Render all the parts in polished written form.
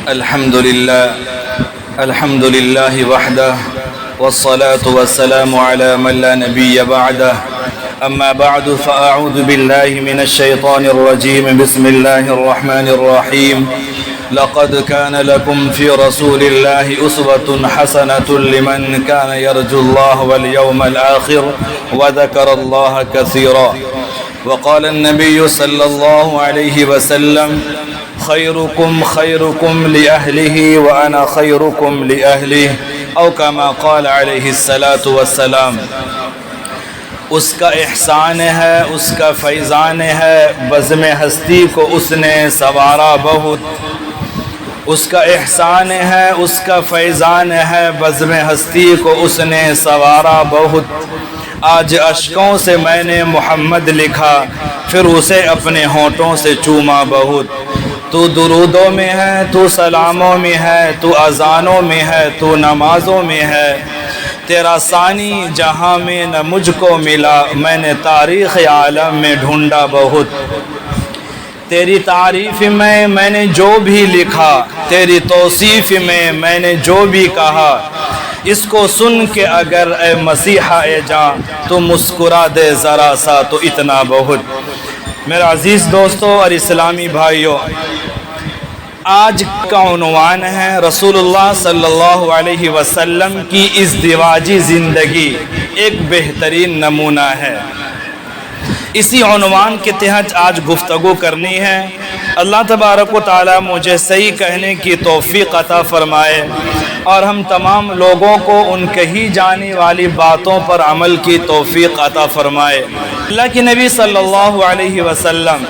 الحمد لله وحده والصلاة والسلام على من لا نبي بعده أما بعد فأعوذ بالله من الشيطان الرجيم بسم الله الرحمن الرحيم لقد كان لكم في رسول الله أسوة حسنة لمن كان يرجو الله واليوم الآخر وذكر الله كثيرا وقال النبي صلى الله عليه وسلم خيركم خيركم لأهله وأنا خيركم لأهله او كما قال علیہ الصلاۃ والسلام۔ اس کا احسان ہے، اس کا فیضان ہے، بزم ہستی کو اس نے سنوارا بہت۔ اس کا احسان ہے، اس کا فیضان ہے، بزم ہستی کو اس نے سنوارا بہت۔ آج اشکوں سے میں نے محمد لکھا، پھر اسے اپنے ہونٹوں سے چوما بہت۔ تو درودوں میں ہے، تو سلاموں میں ہے، تو اذانوں میں ہے، تو نمازوں میں ہے۔ تیرا ثانی جہاں میں نہ مجھ کو ملا، میں نے تاریخ عالم میں ڈھونڈا بہت۔ تیری تعریف میں نے جو بھی لکھا، تیری توصیف میں نے جو بھی کہا، اس کو سن کے اگر اے مسیحا اے جاں تو مسکرا دے ذرا سا تو اتنا بہت۔ میرا عزیز دوستو اور اسلامی بھائیوں، آج کا عنوان ہے رسول اللہ صلی اللہ علیہ وسلم کی ازدواجی زندگی ایک بہترین نمونہ ہے۔ اسی عنوان کے تحت آج گفتگو کرنی ہے۔ اللہ تبارک و تعالی مجھے صحیح کہنے کی توفیق عطا فرمائے اور ہم تمام لوگوں کو ان کہی جانے والی باتوں پر عمل کی توفیق عطا فرمائے۔ اللہ کے نبی صلی اللہ علیہ وسلم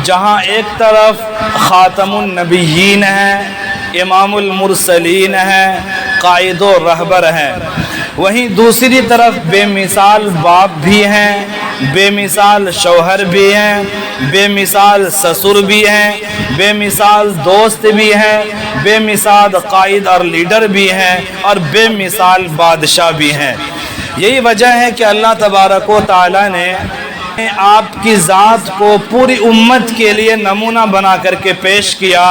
جہاں ایک طرف خاتم النبیین ہیں، امام المرسلین ہیں، قائد و رہبر ہیں، وہیں دوسری طرف بے مثال باپ بھی ہیں، بے مثال شوہر بھی ہیں، بے مثال سسر بھی ہیں، بے مثال دوست بھی ہیں، بے مثال قائد اور لیڈر بھی ہیں، اور بے مثال بادشاہ بھی ہیں۔ یہی وجہ ہے کہ اللہ تبارک و تعالی نے آپ کی ذات کو پوری امت کے لیے نمونہ بنا کر کے پیش کیا۔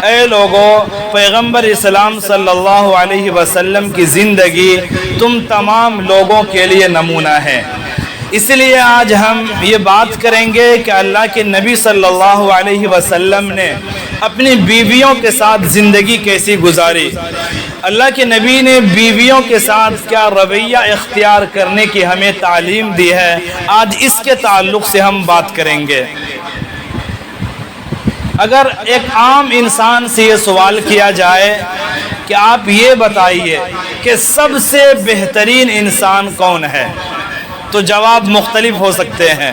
اے لوگو، پیغمبر اسلام صلی اللہ علیہ وسلم کی زندگی تم تمام لوگوں کے لیے نمونہ ہے۔ اس لیے آج ہم یہ بات کریں گے کہ اللہ کے نبی صلی اللہ علیہ وسلم نے اپنی بیویوں کے ساتھ زندگی کیسی گزاری، اللہ کے نبی نے بیویوں کے ساتھ کیا رویہ اختیار کرنے کی ہمیں تعلیم دی ہے، آج اس کے تعلق سے ہم بات کریں گے۔ اگر ایک عام انسان سے یہ سوال کیا جائے کہ آپ یہ بتائیے کہ سب سے بہترین انسان کون ہے، تو جواب مختلف ہو سکتے ہیں۔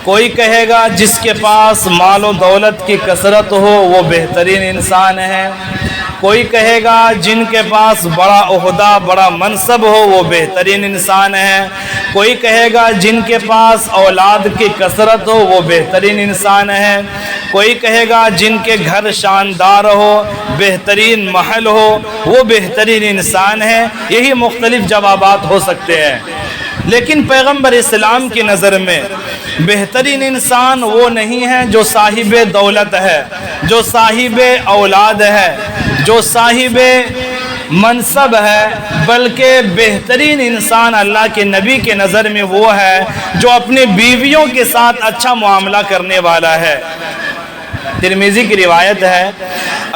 کوئی کہے گا جس کے پاس مال و دولت کی کثرت ہو وہ بہترین انسان ہے، کوئی کہے گا جن کے پاس بڑا عہدہ بڑا منصب ہو وہ بہترین انسان ہے، کوئی کہے گا جن کے پاس اولاد کی کثرت ہو وہ بہترین انسان ہے، کوئی کہے گا جن کے گھر شاندار ہو، بہترین محل ہو، وہ بہترین انسان ہے۔ یہی مختلف جوابات ہو سکتے ہیں، لیکن پیغمبر اسلام کی نظر میں بہترین انسان وہ نہیں ہے جو صاحب دولت ہے، جو صاحب اولاد ہے، جو صاحب منصب ہے، بلکہ بہترین انسان اللہ کے نبی کے نظر میں وہ ہے جو اپنے بیویوں کے ساتھ اچھا معاملہ کرنے والا ہے۔ ترمذی کی روایت ہے،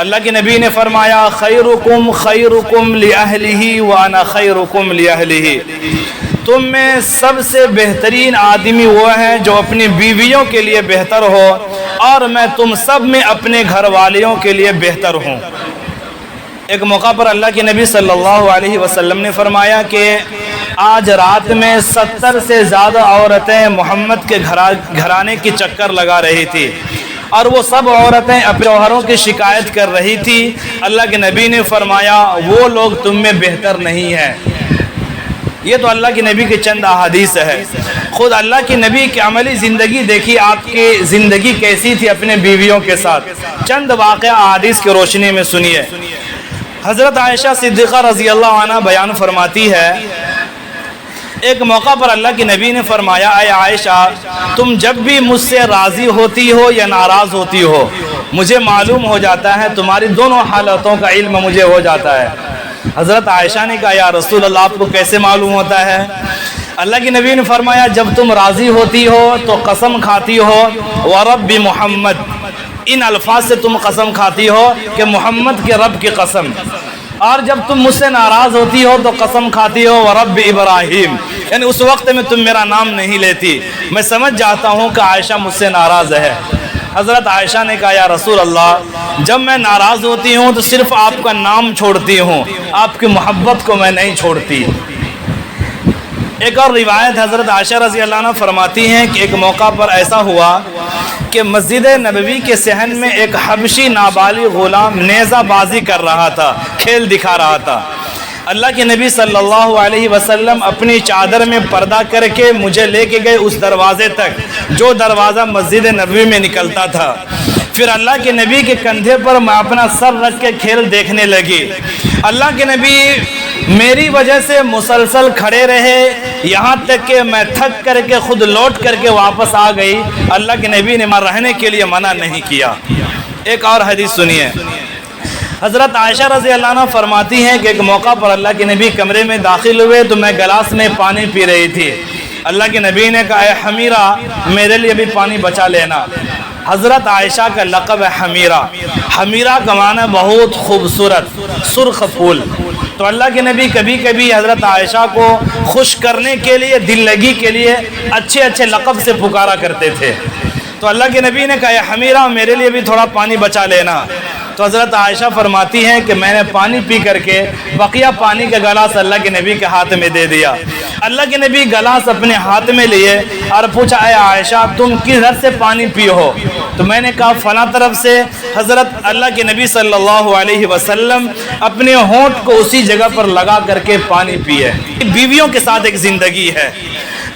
اللہ کے نبی نے فرمایا خیرکم خیرکم لأہلہ وانا خیرکم لأہلہ، تم میں سب سے بہترین آدمی وہ ہے جو اپنی بیویوں کے لیے بہتر ہو، اور میں تم سب میں اپنے گھر والیوں کے لیے بہتر ہوں۔ ایک موقع پر اللہ کے نبی صلی اللہ علیہ وسلم نے فرمایا کہ آج رات میں 70 سے زیادہ عورتیں محمد کے گھرانے کی چکر لگا رہی تھی، اور وہ سب عورتیں اپنے شوہروں کی شکایت کر رہی تھی۔ اللہ کے نبی نے فرمایا وہ لوگ تم میں بہتر نہیں ہیں۔ یہ تو اللہ کے نبی کے چند احادیث ہے۔ خود اللہ کے نبی کی عملی زندگی دیکھی، آپ کی زندگی کیسی تھی اپنے بیویوں کے ساتھ، چند واقعہ احادیث کی روشنی میں سنیے۔ حضرت عائشہ صدیقہ رضی اللہ عنہ بیان فرماتی ہے، ایک موقع پر اللہ کے نبی نے فرمایا اے عائشہ، تم جب بھی مجھ سے راضی ہوتی ہو یا ناراض ہوتی ہو مجھے معلوم ہو جاتا ہے، تمہاری دونوں حالتوں کا علم مجھے ہو جاتا ہے۔ حضرت عائشہ نے کہا یا رسول اللہ آپ کو کیسے معلوم ہوتا ہے؟ اللہ کے نبی نے فرمایا جب تم راضی ہوتی ہو تو قسم کھاتی ہو ورب محمد، ان الفاظ سے تم قسم کھاتی ہو کہ محمد کے رب کی قسم، اور جب تم مجھ سے ناراض ہوتی ہو تو قسم کھاتی ہو ورب ابراہیم، یعنی اس وقت میں تم میرا نام نہیں لیتی، میں سمجھ جاتا ہوں کہ عائشہ مجھ سے ناراض ہے۔ حضرت عائشہ نے کہا یا رسول اللہ جب میں ناراض ہوتی ہوں تو صرف آپ کا نام چھوڑتی ہوں، آپ کی محبت کو میں نہیں چھوڑتی۔ ایک اور روایت حضرت عائشہ رضی اللہ عنہ فرماتی ہیں کہ ایک موقع پر ایسا ہوا کہ مسجد نبوی کے صحن میں ایک حبشی نابالغ غلام نیزہ بازی کر رہا تھا، کھیل دکھا رہا تھا۔ اللہ کے نبی صلی اللہ علیہ وسلم اپنی چادر میں پردہ کر کے مجھے لے کے گئے اس دروازے تک جو دروازہ مسجد نبوی میں نکلتا تھا۔ پھر اللہ کے نبی کے کندھے پر میں اپنا سر رکھ کے کھیل دیکھنے لگی۔ اللہ کے نبی میری وجہ سے مسلسل کھڑے رہے، یہاں تک کہ میں تھک کر کے خود لوٹ کر کے واپس آ گئی۔ اللہ کے نبی نے رہنے کے لیے منع نہیں کیا۔ ایک اور حدیث سنیے، حضرت عائشہ رضی اللہ عنہ فرماتی ہیں کہ ایک موقع پر اللہ کے نبی کمرے میں داخل ہوئے تو میں گلاس میں پانی پی رہی تھی۔ اللہ کے نبی نے کہا اے حمیرہ میرے لیے بھی پانی بچا لینا۔ حضرت عائشہ کا لقب ہے حمیرہ، حمیرہ کا معنی بہت خوبصورت، سرخ پھول۔ تو اللہ کے نبی کبھی کبھی حضرت عائشہ کو خوش کرنے کے لیے، دل لگی کے لیے اچھے اچھے لقب سے پکارا کرتے تھے۔ تو اللہ کے نبی نے کہا اے حمیرہ میرے لیے بھی تھوڑا پانی بچا لینا۔ تو حضرت عائشہ فرماتی ہیں کہ میں نے پانی پی کر کے بقیہ پانی کا گلاس اللہ کے نبی کے ہاتھ میں دے دیا۔ اللہ کے نبی گلاس اپنے ہاتھ میں لیے اور پوچھا اے عائشہ تم کدھر سے پانی پی ہو؟ تو میں نے کہا فلاں طرف سے۔ حضرت اللہ کے نبی صلی اللہ علیہ وسلم اپنے ہونٹ کو اسی جگہ پر لگا کر کے پانی پیے۔ بیویوں کے ساتھ ایک زندگی ہے۔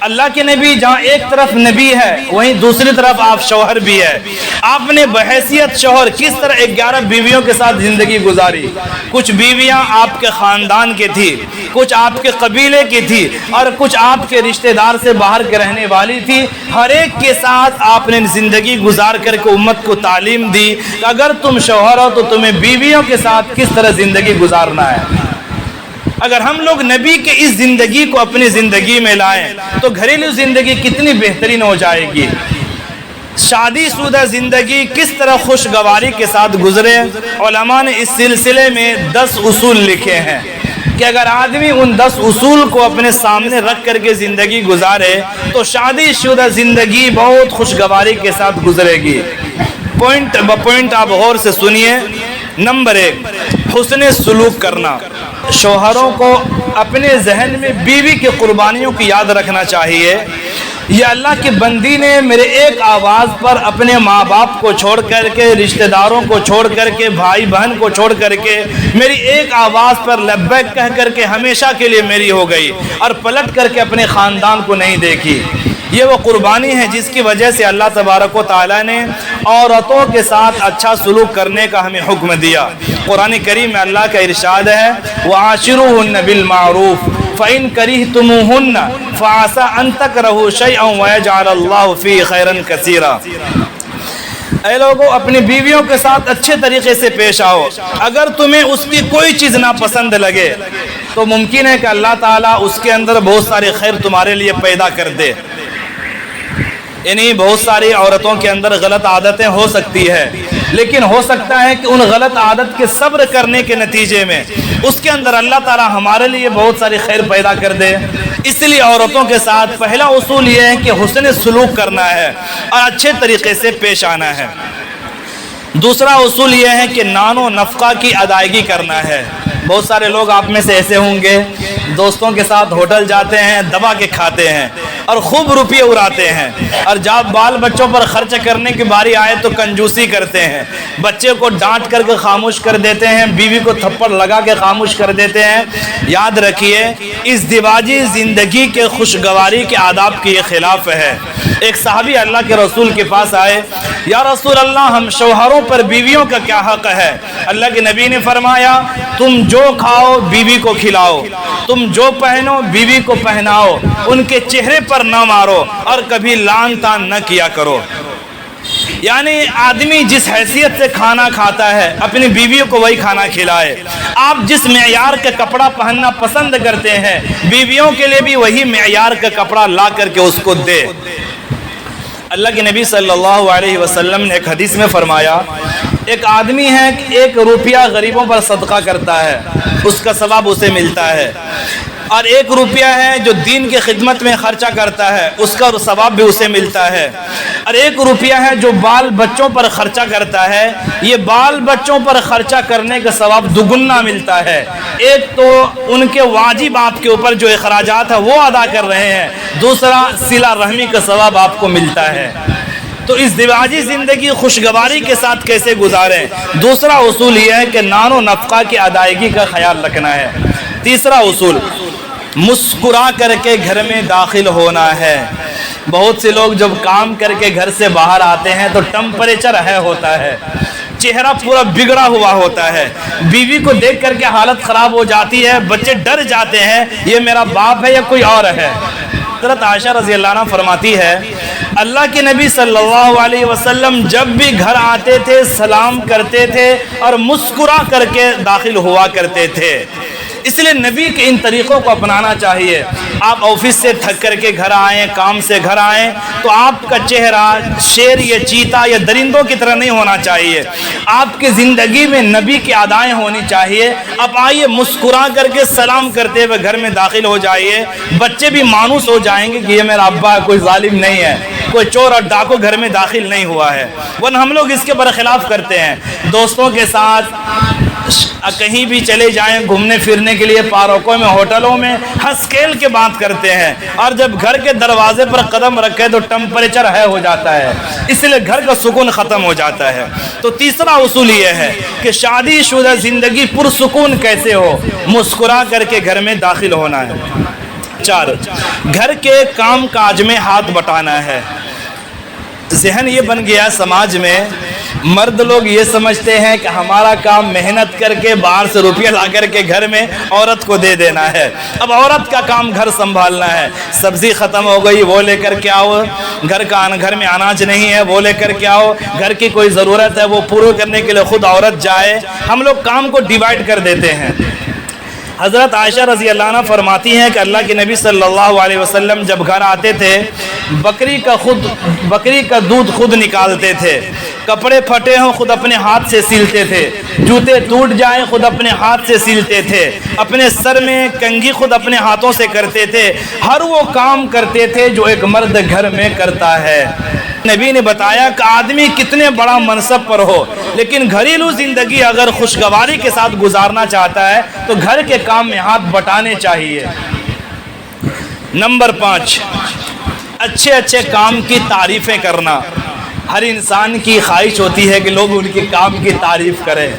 اللہ کے نبی جہاں ایک طرف نبی ہے وہیں دوسری طرف آپ شوہر بھی ہے۔ آپ نے بحیثیت شوہر کس طرح 11 بیویوں کے ساتھ زندگی گزاری۔ کچھ بیویاں آپ کے خاندان کے تھی، کچھ آپ کے قبیلے کی تھی، اور کچھ آپ کے رشتہ دار سے باہر کے رہنے والی تھی۔ ہر ایک کے ساتھ آپ نے زندگی گزار کر کے امت کو تعلیم دی کہ اگر تم شوہر ہو تو تمہیں بیویوں کے ساتھ کس طرح زندگی گزارنا ہے۔ اگر ہم لوگ نبی کے اس زندگی کو اپنی زندگی میں لائیں تو گھریلو زندگی کتنی بہترین ہو جائے گی۔ شادی شدہ زندگی کس طرح خوشگواری کے ساتھ گزرے، علماء نے اس سلسلے میں 10 اصول لکھے ہیں کہ اگر آدمی ان 10 اصول کو اپنے سامنے رکھ کر کے زندگی گزارے تو شادی شدہ زندگی بہت خوشگواری کے ساتھ گزرے گی۔ پوائنٹ پوائنٹ آپ غور سے سنیے۔ نمبر 1، حسن سلوک کرنا۔ شوہروں کو اپنے ذہن میں بیوی کی قربانیوں کی یاد رکھنا چاہیے۔ یہ اللہ کی بندی نے میرے ایک آواز پر اپنے ماں باپ کو چھوڑ کر کے، رشتہ داروں کو چھوڑ کر کے، بھائی بہن کو چھوڑ کر کے، میری ایک آواز پر لبیک کہہ کر کے ہمیشہ کے لیے میری ہو گئی اور پلٹ کر کے اپنے خاندان کو نہیں دیکھی۔ یہ وہ قربانی ہے جس کی وجہ سے اللہ تبارک و تعالیٰ نے عورتوں کے ساتھ اچھا سلوک کرنے کا ہمیں حکم دیا۔ قرآن کریم میں اللہ کا ارشاد ہے وَعَاشِرُوهُنَّ بِالْمَعْرُوفِ فَإِن كَرِهْتُمُوهُنَّ فَعَسَىٰ أَن تَكْرَهُوا شَيْئًا وَيَجْعَلَ اللَّهُ فِيهِ خَيْرًا كَثِيرًا۔ اے لوگو اپنی بیویوں کے ساتھ اچھے طریقے سے پیش آؤ۔ اگر تمہیں اس کی کوئی چیز ناپسند لگے تو ممکن ہے کہ اللہ تعالیٰ اس کے اندر بہت سارے خیر تمہارے لیے پیدا کر دے۔ یعنی بہت ساری عورتوں کے اندر غلط عادتیں ہو سکتی ہے، لیکن ہو سکتا ہے کہ ان غلط عادت کے صبر کرنے کے نتیجے میں اس کے اندر اللہ تعالیٰ ہمارے لیے بہت ساری خیر پیدا کر دے۔ اس لیے عورتوں کے ساتھ پہلا اصول یہ ہے کہ حسن سلوک کرنا ہے اور اچھے طریقے سے پیش آنا ہے۔ دوسرا اصول یہ ہے کہ نان و نفقہ کی ادائیگی کرنا ہے۔ بہت سارے لوگ آپ میں سے ایسے ہوں گے دوستوں کے ساتھ ہوٹل جاتے ہیں، دبا کے کھاتے ہیں اور خوب روپیے اڑاتے ہیں، اور جب بال بچوں پر خرچ کرنے کی باری آئے تو کنجوسی کرتے ہیں، بچے کو ڈانٹ کر کے خاموش کر دیتے ہیں، بیوی کو تھپڑ لگا کے خاموش کر دیتے ہیں۔ یاد رکھیے اس دیواجی زندگی کے خوشگواری کے آداب کے یہ خلاف ہے۔ ایک صحابی اللہ کے رسول کے پاس آئے، یا رسول اللہ ہم شوہروں پر بیویوں کا کیا حق ہے؟ اللہ کے نبی نے فرمایا تم جو کھاؤ بیوی کو کھلاؤ، تم جو پہنو بیوی کو پہناؤ، ان کے چہرے پر نہ مارو اور کبھی لعن طعن نہ کیا کرو۔ یعنی آدمی جس حیثیت سے کھانا کھاتا ہے اپنی بیویوں کو وہی کھانا کھلائے. آپ جس معیار کا کپڑا پہننا پسند کرتے ہیں بیویوں کے لیے بھی وہی معیار کا کپڑا لا کر کے اس کو دے. اللہ کے نبی صلی اللہ علیہ وسلم نے ایک حدیث میں فرمایا ایک آدمی ہے 1 روپیہ غریبوں پر صدقہ کرتا ہے اس کا ثواب اسے ملتا ہے, اور 1 روپیہ ہے جو دین کی خدمت میں خرچہ کرتا ہے اس کا ثواب بھی اسے ملتا ہے, اور 1 روپیہ ہے جو بال بچوں پر خرچہ کرتا ہے یہ بال بچوں پر خرچہ کرنے کا ثواب دگنا ملتا ہے. ایک تو ان کے واجب آپ کے اوپر جو اخراجات ہیں وہ ادا کر رہے ہیں, دوسرا صلہ رحمی کا ثواب آپ کو ملتا ہے. تو اس ازدواجی زندگی خوشگواری کے ساتھ کیسے گزاریں؟ دوسرا اصول یہ ہے کہ نان و نفقہ کی ادائیگی کا خیال رکھنا ہے. تیسرا اصول مسکرا کر کے گھر میں داخل ہونا ہے. بہت سے لوگ جب کام کر کے گھر سے باہر آتے ہیں تو ٹمپریچر ہے ہوتا ہے, چہرہ پورا بگڑا ہوا ہوتا ہے, بیوی کو دیکھ کر کے حالت خراب ہو جاتی ہے, بچے ڈر جاتے ہیں یہ میرا باپ ہے یا کوئی اور ہے. حضرت عائشہ رضی اللہ عنہ فرماتی ہے اللہ کے نبی صلی اللہ علیہ وسلم جب بھی گھر آتے تھے سلام کرتے تھے اور مسکرا کر کے داخل ہوا کرتے تھے. اس لیے نبی کے ان طریقوں کو اپنانا چاہیے. آپ آفس سے تھک کر کے گھر آئیں, کام سے گھر آئیں تو آپ کا چہرہ شیر یا چیتا یا درندوں کی طرح نہیں ہونا چاہیے. آپ کی زندگی میں نبی کی ادائیں ہونی چاہیے. اب آئیے مسکرا کر کے سلام کرتے ہوئے گھر میں داخل ہو جائیے, بچے بھی مانوس ہو جائیں گے کہ یہ میرا ابا کوئی ظالم نہیں ہے, کوئی چور اور ڈاکو گھر میں داخل نہیں ہوا ہے. ورنہ ہم لوگ اس کے برخلاف کرتے ہیں. دوستوں کے ساتھ کہیں بھی چلے جائیں گھومنے پھرنے کے لیے, پارکوں میں, ہوٹلوں میں, ہنس کھیل کے بات کرتے ہیں, اور جب گھر کے دروازے پر قدم رکھے تو ٹمپریچر ہے ہو جاتا ہے. اس لیے گھر کا سکون ختم ہو جاتا ہے. تو تیسرا اصول یہ ہے کہ شادی شدہ زندگی پرسکون کیسے ہو, مسکرا کر کے گھر میں داخل ہونا ہے. 4 گھر کے کام کاج میں ہاتھ بٹانا ہے. ذہن یہ بن گیا سماج میں, مرد لوگ یہ سمجھتے ہیں کہ ہمارا کام محنت کر کے باہر سے روپیہ لا کر کے گھر میں عورت کو دے دینا ہے. اب عورت کا کام گھر سنبھالنا ہے. سبزی ختم ہو گئی وہ لے کر کے آؤ, گھر میں اناج نہیں ہے وہ لے کر کے آؤ, گھر کی کوئی ضرورت ہے وہ پورا کرنے کے لیے خود عورت جائے. ہم لوگ کام کو ڈیوائیڈ کر دیتے ہیں. حضرت عائشہ رضی اللہ عنہ فرماتی ہیں کہ اللہ کے نبی صلی اللہ علیہ وسلم جب گھر آتے تھے بکری کا دودھ خود نکالتے تھے, کپڑے پھٹے ہوں خود اپنے ہاتھ سے سلتے تھے, جوتے ٹوٹ جائیں خود اپنے ہاتھ سے سلتے تھے, اپنے سر میں کنگھی خود اپنے ہاتھوں سے کرتے تھے. ہر وہ کام کرتے تھے جو ایک مرد گھر میں کرتا ہے. نبی نے بتایا کہ آدمی کتنے بڑا منصب پر ہو لیکن گھریلو زندگی اگر خوشگواری کے ساتھ گزارنا چاہتا ہے تو گھر کے کام میں ہاتھ بٹانے چاہیے. نمبر 5 اچھے کام کی تعریفیں کرنا. ہر انسان کی خواہش ہوتی ہے کہ لوگ ان کے کام کی تعریف کریں.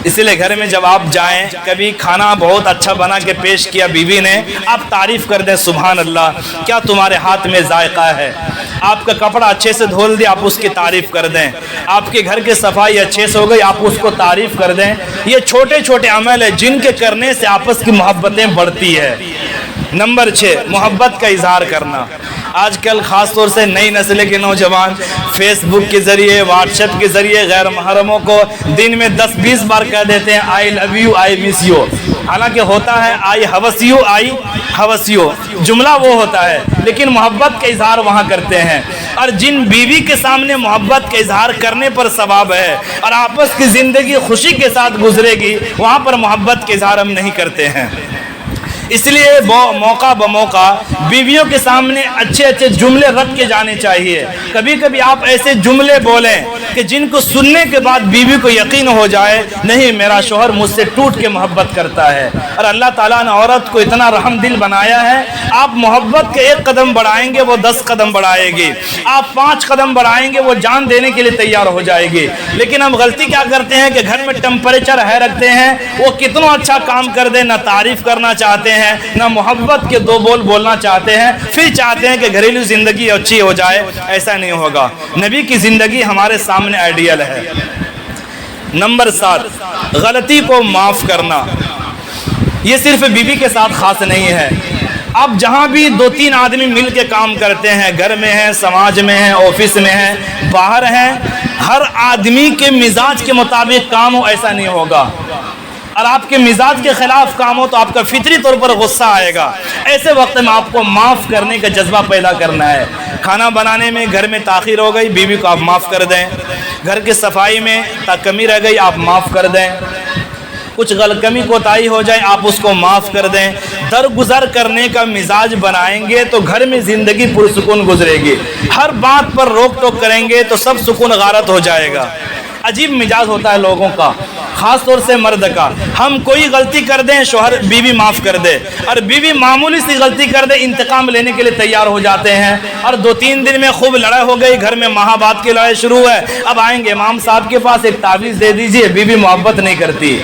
اسی لیے گھر میں جب آپ جائیں, کبھی کھانا بہت اچھا بنا کے پیش کیا بیوی نے, آپ تعریف کر دیں سبحان اللہ کیا تمہارے ہاتھ میں ذائقہ ہے. آپ کا کپڑا اچھے سے دھول دیا آپ اس کی تعریف کر دیں. آپ کے گھر کی صفائی اچھے سے ہو گئی آپ اس کو تعریف کر دیں. یہ چھوٹے عمل ہیں جن کے کرنے سے آپس کی محبتیں بڑھتی ہے. نمبر 6 محبت کا اظہار کرنا. آج کل خاص طور سے نئی نسل کے نوجوان فیس بک کے ذریعے, واٹس ایپ کے ذریعے غیر محرموں کو دن میں 10-20 بار کہہ دیتے ہیں آئی love you, I miss you. حالانکہ ہوتا ہے آئی ہوس یو, آئی ہوس یو, جملہ وہ ہوتا ہے لیکن محبت کا اظہار وہاں کرتے ہیں. اور جن بیوی کے سامنے محبت کا اظہار کرنے پر ثواب ہے اور آپس کی زندگی خوشی کے ساتھ گزرے گی, وہاں پر محبت کا اظہار ہم نہیں کرتے ہیں. اس لیے موقع بموقع بیویوں کے سامنے اچھے جملے رکھ کے جانے چاہیے. کبھی کبھی آپ ایسے جملے بولیں کہ جن کو سننے کے بعد بیوی کو یقین ہو جائے نہیں میرا شوہر مجھ سے ٹوٹ کے محبت کرتا ہے. اور اللہ تعالیٰ نے عورت کو اتنا رحم دل بنایا ہے, آپ محبت کے 1 قدم بڑھائیں گے وہ 10 قدم بڑھائے گی, آپ 5 قدم بڑھائیں گے وہ جان دینے کے لیے تیار ہو جائے گی. لیکن ہم غلطی کیا کرتے ہیں کہ گھر میں ٹمپریچر ہے رکھتے ہیں, وہ کتنا اچھا کام کر دے نہ تعریف کرنا چاہتے ہیں نہ محبت کے 2 بول بولنا چاہتے ہیں, پھر چاہتے ہیں کہ گھریلو زندگی اچھی ہو جائے. ایسا نہیں ہوگا. نبی کی زندگی ہمارے سامنے آئیڈیل ہے. نمبر 7 غلطی کو معاف کرنا. یہ صرف بیوی کے ساتھ خاص نہیں ہے, اب جہاں بھی 2-3 آدمی مل کے کام کرتے ہیں، گھر میں ہیں، سماج میں ہیں، آفس میں ہیں، باہر ہیں، ہر آدمی کے مزاج کے مطابق کام ہو ایسا نہیں ہوگا، اور آپ کے مزاج کے خلاف کام ہو تو آپ کا فطری طور پر غصہ آئے گا۔ ایسے وقت میں آپ کو معاف کرنے کا جذبہ پیدا کرنا ہے۔ کھانا بنانے میں گھر میں تاخیر ہو گئی، بیوی کو آپ معاف کر دیں۔ گھر کی صفائی میں کمی رہ گئی، آپ معاف کر دیں۔ کچھ غلط کمی کوتاہی ہو جائے، آپ اس کو معاف کر دیں۔ درگزر کرنے کا مزاج بنائیں گے تو گھر میں زندگی پرسکون گزرے گی۔ ہر بات پر روک ٹوک کریں گے تو سب سکون غارت ہو جائے گا۔ عجیب مزاج ہوتا ہے لوگوں کا، خاص طور سے مرد کا۔ ہم کوئی غلطی کر دیں، شوہر بیوی معاف کر دے، اور بیوی معمولی سی غلطی کر دے، انتقام لینے کے لیے تیار ہو جاتے ہیں، اور 2-3 دن میں خوب لڑائی ہو گئی، گھر میں مہابات کی لڑائی شروع ہے۔ اب آئیں گے امام صاحب کے پاس، ایک تعویذ دے دیجئے، بیوی محبت نہیں کرتی۔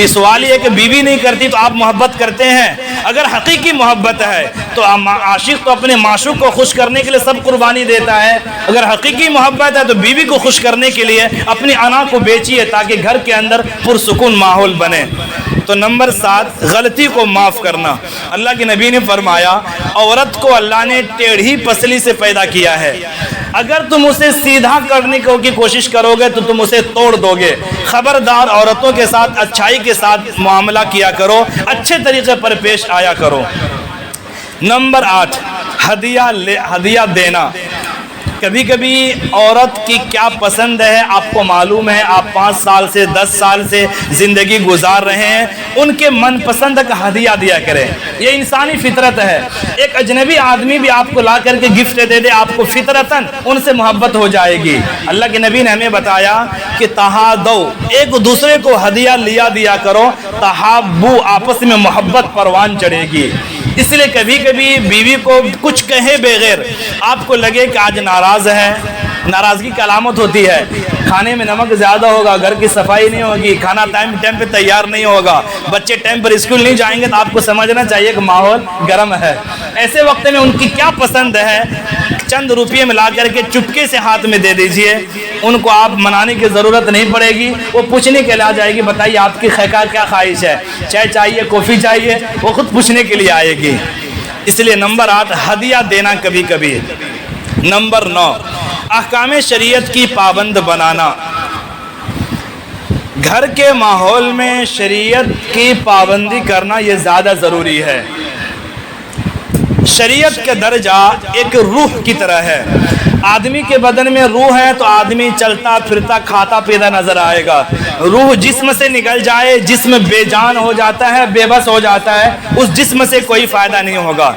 سوال یہ ہے کہ بیوی نہیں کرتی تو آپ محبت کرتے ہیں؟ اگر حقیقی محبت ہے تو عاشق تو اپنے معشوق کو خوش کرنے کے لیے سب قربانی دیتا ہے۔ اگر حقیقی محبت ہے تو بیوی کو خوش کرنے کے لیے اپنی انا کو بیچیے تاکہ گھر کے اندر پرسکون ماحول بنے۔ تو نمبر 7، غلطی کو معاف کرنا۔ اللہ کے نبی نے فرمایا عورت کو اللہ نے ٹیڑھی پسلی سے پیدا کیا ہے، اگر تم اسے سیدھا کرنے کی کوشش کرو گے تو تم اسے توڑ دو گے۔ خبردار عورتوں کے ساتھ اچھائی کے ساتھ معاملہ کیا کرو، اچھے طریقے پر پیش آیا کرو۔ نمبر 8، ہدیہ دینا۔ کبھی کبھی عورت کی کیا پسند ہے آپ کو معلوم ہے، آپ 5 سال سے 10 سال سے زندگی گزار رہے ہیں، ان کے من پسند کا ہدیہ دیا کریں، یہ انسانی فطرت ہے۔ ایک اجنبی آدمی بھی آپ کو لا کر کے گفٹ دے دے، آپ کو فطرتاً ان سے محبت ہو جائے گی۔ اللہ کے نبی نے ہمیں بتایا کہ تہادو، ایک دوسرے کو ہدیہ لیا دیا کرو، تحابو، آپس میں محبت پروان چڑھے گی۔ اس لیے کبھی کبھی بیوی کو کچھ کہے بغیر آپ کو لگے کہ آج ناراض ہے، ناراضگی کی علامت ہوتی ہے، کھانے میں نمک زیادہ ہوگا، گھر کی صفائی نہیں ہوگی، کھانا ٹائم پہ تیار نہیں ہوگا، بچے ٹائم پر اسکول نہیں جائیں گے تو آپ کو سمجھنا چاہیے کہ ماحول گرم ہے۔ ایسے وقت میں ان کی کیا پسند ہے، چند روپیے ملا کر کے چپکے سے ہاتھ میں دے دیجئے، ان کو آپ منانے کی ضرورت نہیں پڑے گی، وہ پوچھنے کے لیے آ جائے گی، بتائیے آپ کی کیا خواہش ہے، چائے چاہیے، کافی چاہیے، وہ خود پوچھنے کے لیے آئے گی۔ اس لیے نمبر 8، ہدیہ دینا کبھی کبھی۔ نمبر 9، احکام شریعت کی پابند بنانا۔ گھر کے ماحول میں شریعت کی پابندی کرنا یہ زیادہ ضروری ہے۔ شریعت کا درجہ ایک روح کی طرح ہے۔ آدمی کے بدن میں روح ہے تو آدمی چلتا پھرتا کھاتا پیتا نظر آئے گا۔ روح جسم سے نکل جائے، جسم بے جان ہو جاتا ہے، بے بس ہو جاتا ہے، اس جسم سے کوئی فائدہ نہیں ہوگا۔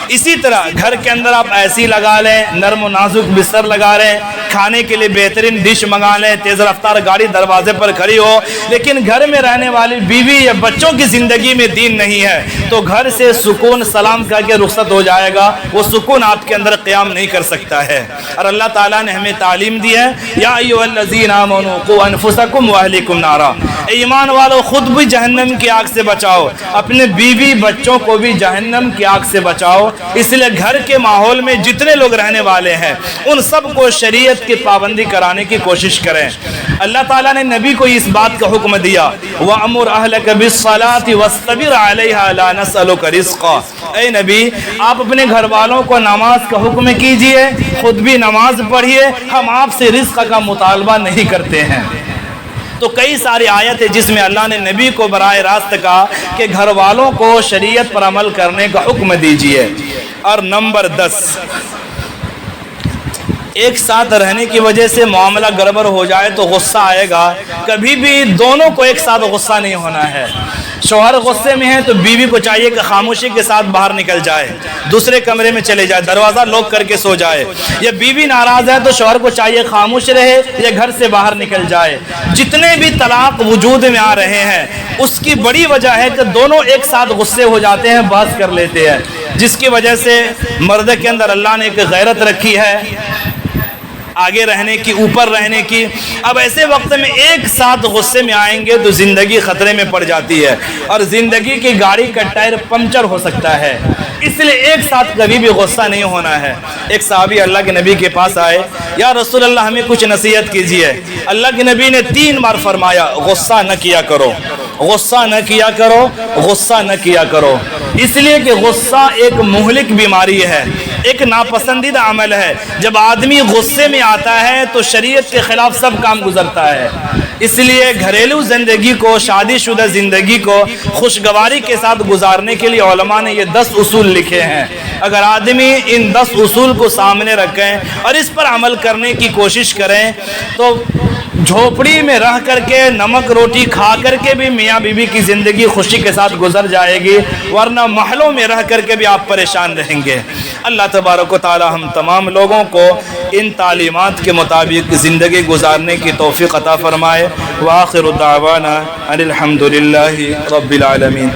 اسی طرح گھر کے اندر آپ ایسی لگا لیں، نرم و نازک بستر لگا لیں، کھانے کے لیے بہترین ڈش منگا لیں، تیز رفتار گاڑی دروازے پر کھڑی ہو، لیکن گھر میں رہنے والی بیوی یا بچوں کی زندگی میں دین نہیں ہے تو گھر سے سکون سلام کر کے رخصت ہو جائے گا، وہ سکون آپ کے اندر قیام نہیں کر سکتا ہے۔ اور اللہ تعالیٰ نے ہمیں تعلیم دی ہے، یا ایھا الذین آمنوا قوا انفسکم واہلیکم نارا، ایمان والو خود بھی جہنم کی آگ سے بچاؤ، اپنے بیوی بچوں کو بھی جہنم کی آگ سے بچاؤ۔ اس لیے گھر کے ماحول میں جتنے لوگ رہنے والے ہیں ان سب کو شریعت کی پابندی کرانے کی کوشش کریں۔ اللہ تعالیٰ نے نبی کو اس بات کا حکم دیا، وَأْمُرْ أَهْلَكَ بِالصَّلَاةِ وَاسْتَبِرْ عَلَيْهَا لَا نَسْأَلُكَ رِزْقًا۔ اے نبی، آپ اپنے گھر والوں کو نماز کا حکم کیجئے، خود بھی نماز پڑھیے، ہم آپ سے رزق کا مطالبہ نہیں کرتے ہیں۔ تو کئی ساری آیت ہے جس میں اللہ نے نبی کو براہ راست کہا کہ گھر والوں کو شریعت پر عمل کرنے کا حکم دیجئے۔ اور نمبر 10، ایک ساتھ رہنے کی وجہ سے معاملہ گڑبڑ ہو جائے تو غصہ آئے گا، کبھی بھی دونوں کو ایک ساتھ غصہ نہیں ہونا ہے۔ شوہر غصے میں ہے تو بیوی کو چاہیے کہ خاموشی کے ساتھ باہر نکل جائے، دوسرے کمرے میں چلے جائے، دروازہ لاک کر کے سو جائے، یا بیوی ناراض ہے تو شوہر کو چاہیے خاموش رہے یا گھر سے باہر نکل جائے۔ جتنے بھی طلاق وجود میں آ رہے ہیں اس کی بڑی وجہ ہے کہ دونوں ایک ساتھ غصے ہو جاتے ہیں، بحث کر لیتے ہیں، جس کی وجہ سے مرد کے اندر اللہ نے ایک غیرت رکھی ہے، آگے رہنے کی، اوپر رہنے کی۔ اب ایسے وقت میں ایک ساتھ غصے میں آئیں گے تو زندگی خطرے میں پڑ جاتی ہے، اور زندگی کی گاڑی کا ٹائر پنچر ہو سکتا ہے۔ اس لیے ایک ساتھ کبھی بھی غصہ نہیں ہونا ہے۔ ایک صحابی اللہ کے نبی کے پاس آئے، یا رسول اللہ ہمیں کچھ نصیحت کیجیے۔ اللہ کے نبی نے 3 بار فرمایا غصہ نہ کیا کرو، غصہ نہ کیا کرو، غصہ نہ کیا کرو، اس لیے کہ غصہ ایک مہلک بیماری ہے، ایک ناپسندیدہ عمل ہے۔ جب آدمی غصے میں آتا ہے تو شریعت کے خلاف سب کام گزرتا ہے۔ اس لیے گھریلو زندگی کو، شادی شدہ زندگی کو خوشگواری کے ساتھ گزارنے کے لیے علماء نے یہ 10 اصول لکھے ہیں۔ اگر آدمی ان 10 اصول کو سامنے رکھیں اور اس پر عمل کرنے کی کوشش کریں تو جھوپڑی میں رہ کر کے، نمک روٹی کھا کر کے بھی میاں بیوی کی زندگی خوشی کے ساتھ گزر جائے گی، ورنہ محلوں میں رہ کر کے بھی آپ پریشان رہیں گے۔ اللہ تبارک و تعالی ہم تمام لوگوں کو ان تعلیمات کے مطابق زندگی گزارنے کی توفیق عطا فرمائے۔ وآخر دعوانا ان الحمد للہ رب العالمین۔